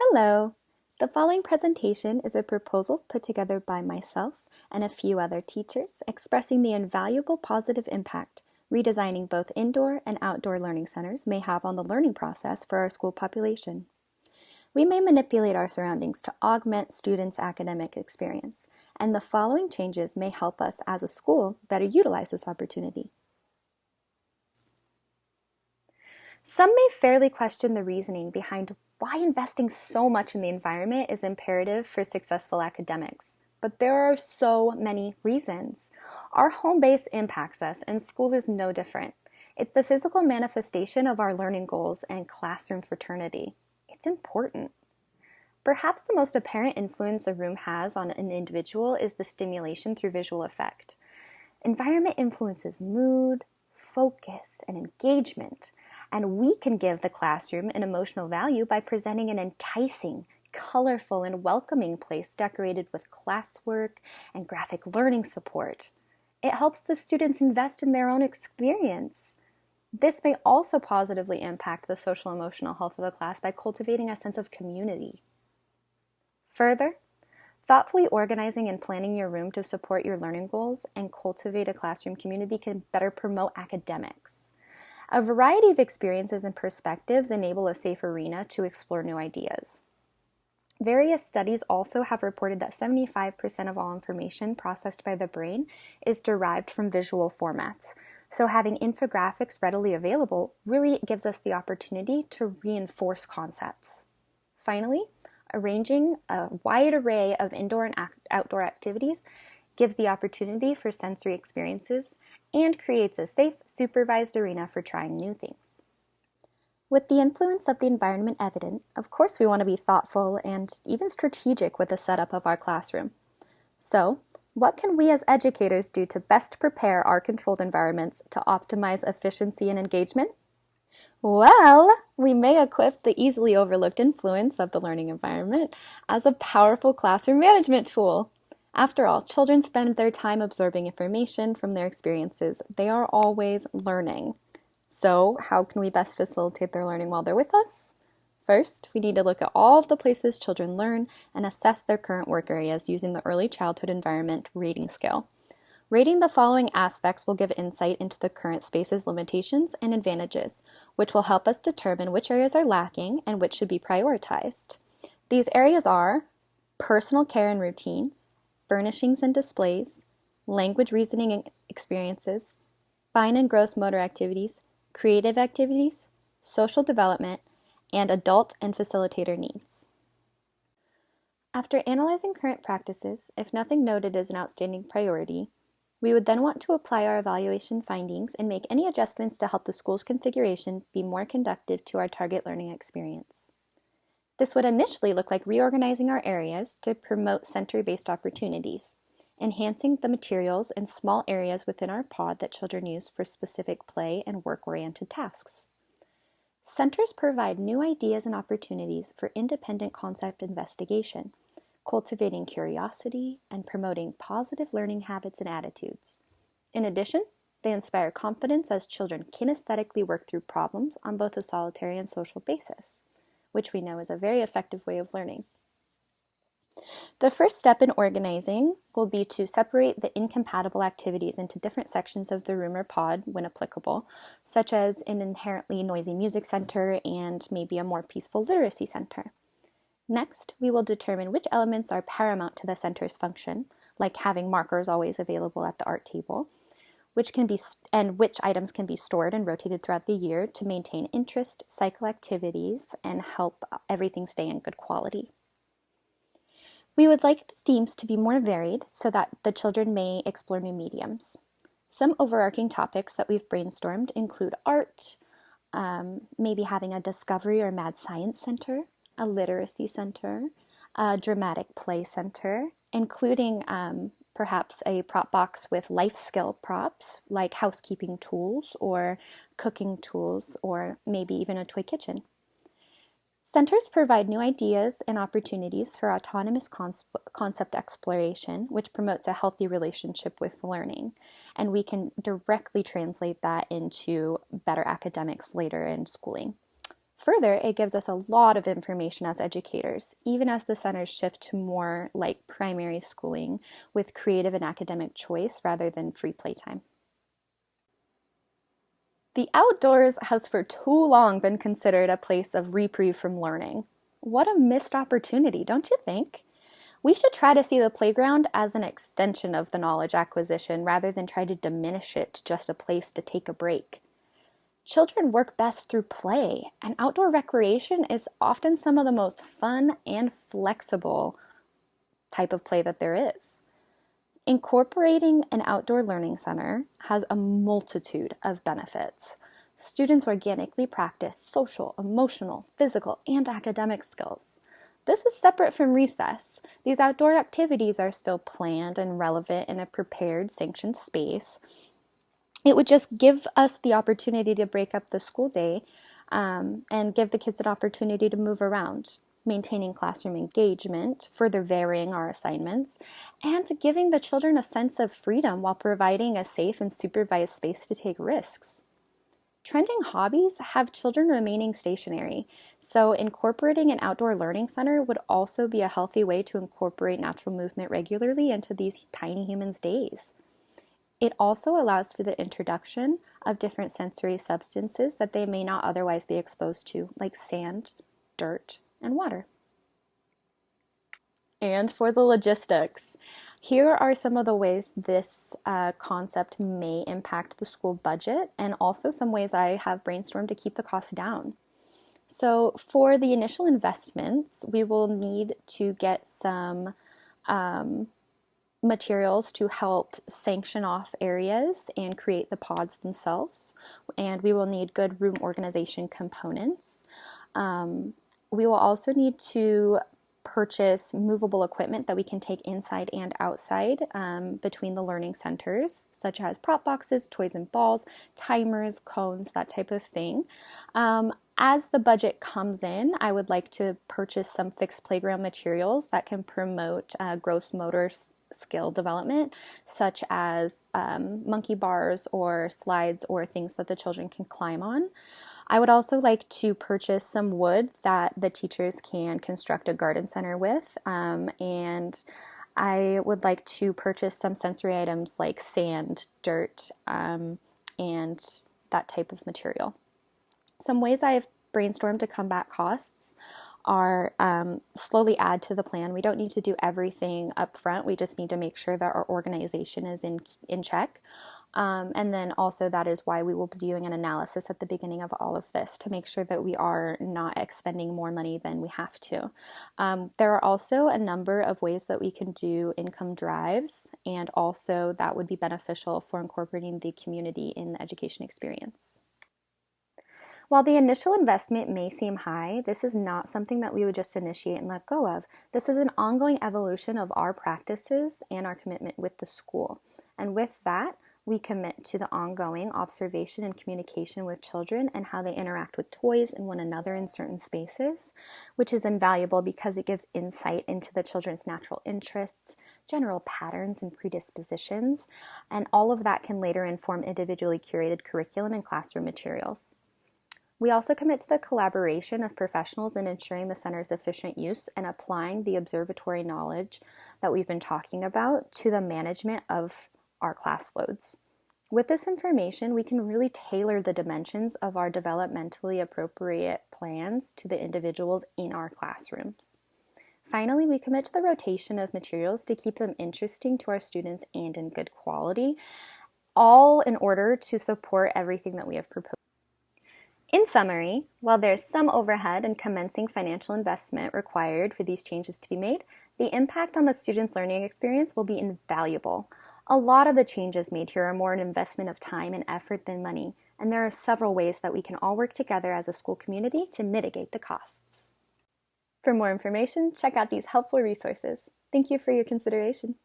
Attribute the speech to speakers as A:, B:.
A: Hello! The following presentation is a proposal put together by myself and a few other teachers expressing the invaluable positive impact redesigning both indoor and outdoor learning centers may have on the learning process for our school population. We may manipulate our surroundings to augment students' academic experience, and the following changes may help us as a school better utilize this opportunity. Some may fairly question the reasoning behind why investing so much in the environment is imperative for successful academics. But there are so many reasons. Our home base impacts us, and school is no different. It's the physical manifestation of our learning goals and classroom fraternity. It's important. Perhaps the most apparent influence a room has on an individual is the stimulation through visual effect. Environment influences mood, focus, and engagement. And we can give the classroom an emotional value by presenting an enticing, colorful, and welcoming place decorated with classwork and graphic learning support. It helps the students invest in their own experience. This may also positively impact the social emotional health of the class by cultivating a sense of community. Further, thoughtfully organizing and planning your room to support your learning goals and cultivate a classroom community can better promote academics. A variety of experiences and perspectives enable a safe arena to explore new ideas. Various studies also have reported that 75% of all information processed by the brain is derived from visual formats. So having infographics readily available really gives us the opportunity to reinforce concepts. Finally, arranging a wide array of indoor and outdoor activities gives the opportunity for sensory experiences and creates a safe, supervised arena for trying new things. With the influence of the environment evident, of course we want to be thoughtful and even strategic with the setup of our classroom. So, what can we as educators do to best prepare our controlled environments to optimize efficiency and engagement? Well, we may equip the easily overlooked influence of the learning environment as a powerful classroom management tool. After all, children spend their time absorbing information from their experiences. They are always learning. So, how can we best facilitate their learning while they're with us? First, we need to look at all of the places children learn and assess their current work areas using the Early Childhood Environment rating scale. Rating the following aspects will give insight into the current space's limitations and advantages, which will help us determine which areas are lacking and which should be prioritized. These areas are personal care and routines, furnishings and displays, language reasoning and experiences, fine and gross motor activities, creative activities, social development, and adult and facilitator needs. After analyzing current practices, if nothing noted is an outstanding priority, we would then want to apply our evaluation findings and make any adjustments to help the school's configuration be more conducive to our target learning experience. This would initially look like reorganizing our areas to promote center-based opportunities, enhancing the materials and small areas within our pod that children use for specific play and work-oriented tasks. Centers provide new ideas and opportunities for independent concept investigation, cultivating curiosity and promoting positive learning habits and attitudes. In addition, they inspire confidence as children kinesthetically work through problems on both a solitary and social basis, which we know is a very effective way of learning. The first step in organizing will be to separate the incompatible activities into different sections of the room or pod when applicable, such as an inherently noisy music center and maybe a more peaceful literacy center. Next, we will determine which elements are paramount to the center's function, like having markers always available at the art table, which items can be stored and rotated throughout the year to maintain interest, cycle activities, and help everything stay in good quality. We would like the themes to be more varied so that the children may explore new mediums. Some overarching topics that we've brainstormed include art, maybe having a discovery or mad science center, a literacy center, a dramatic play center, including perhaps a prop box with life skill props like housekeeping tools or cooking tools or maybe even a toy kitchen. Centers provide new ideas and opportunities for autonomous concept exploration, which promotes a healthy relationship with learning. And we can directly translate that into better academics later in schooling. Further, it gives us a lot of information as educators, even as the centers shift to more like primary schooling with creative and academic choice rather than free playtime. The outdoors has for too long been considered a place of reprieve from learning. What a missed opportunity, don't you think? We should try to see the playground as an extension of the knowledge acquisition rather than try to diminish it to just a place to take a break. Children work best through play, and outdoor recreation is often some of the most fun and flexible type of play that there is. Incorporating an outdoor learning center has a multitude of benefits. Students organically practice social, emotional, physical, and academic skills. This is separate from recess. These outdoor activities are still planned and relevant in a prepared, sanctioned space. It would just give us the opportunity to break up the school day and give the kids an opportunity to move around, maintaining classroom engagement, further varying our assignments, and giving the children a sense of freedom while providing a safe and supervised space to take risks. Trending hobbies have children remaining stationary, so incorporating an outdoor learning center would also be a healthy way to incorporate natural movement regularly into these tiny humans' days. It also allows for the introduction of different sensory substances that they may not otherwise be exposed to, like sand, dirt, and water. And for the logistics, here are some of the ways this concept may impact the school budget, and also some ways I have brainstormed to keep the costs down. So for the initial investments, we will need to get some materials to help sanction off areas and create the pods themselves. And we will need good room organization components. We will also need to purchase movable equipment that we can take inside and outside between the learning centers, such as prop boxes, toys and balls, timers, cones, that type of thing. As the budget comes in, I would like to purchase some fixed playground materials that can promote gross motor skill development, such as monkey bars or slides or things that the children can climb on. I would also like to purchase some wood that the teachers can construct a garden center with, and I would like to purchase some sensory items like sand, dirt, and that type of material. Some ways I've brainstormed to combat costs are slowly add to the plan. We don't need to do everything up front. We just need to make sure that our organization is in check. And then also that is why we will be doing an analysis at the beginning of all of this to make sure that we are not expending more money than we have to. There are also a number of ways that we can do income drives, and also that would be beneficial for incorporating the community in the education experience. While the initial investment may seem high, this is not something that we would just initiate and let go of. This is an ongoing evolution of our practices and our commitment with the school. And with that, we commit to the ongoing observation and communication with children and how they interact with toys and one another in certain spaces, which is invaluable because it gives insight into the children's natural interests, general patterns and predispositions, and all of that can later inform individually curated curriculum and classroom materials. We also commit to the collaboration of professionals in ensuring the center's efficient use and applying the observatory knowledge that we've been talking about to the management of our class loads. With this information, we can really tailor the dimensions of our developmentally appropriate plans to the individuals in our classrooms. Finally, we commit to the rotation of materials to keep them interesting to our students and in good quality, all in order to support everything that we have proposed. In summary, while there's some overhead and commencing financial investment required for these changes to be made, the impact on the student's learning experience will be invaluable. A lot of the changes made here are more an investment of time and effort than money, and there are several ways that we can all work together as a school community to mitigate the costs. For more information, check out these helpful resources. Thank you for your consideration.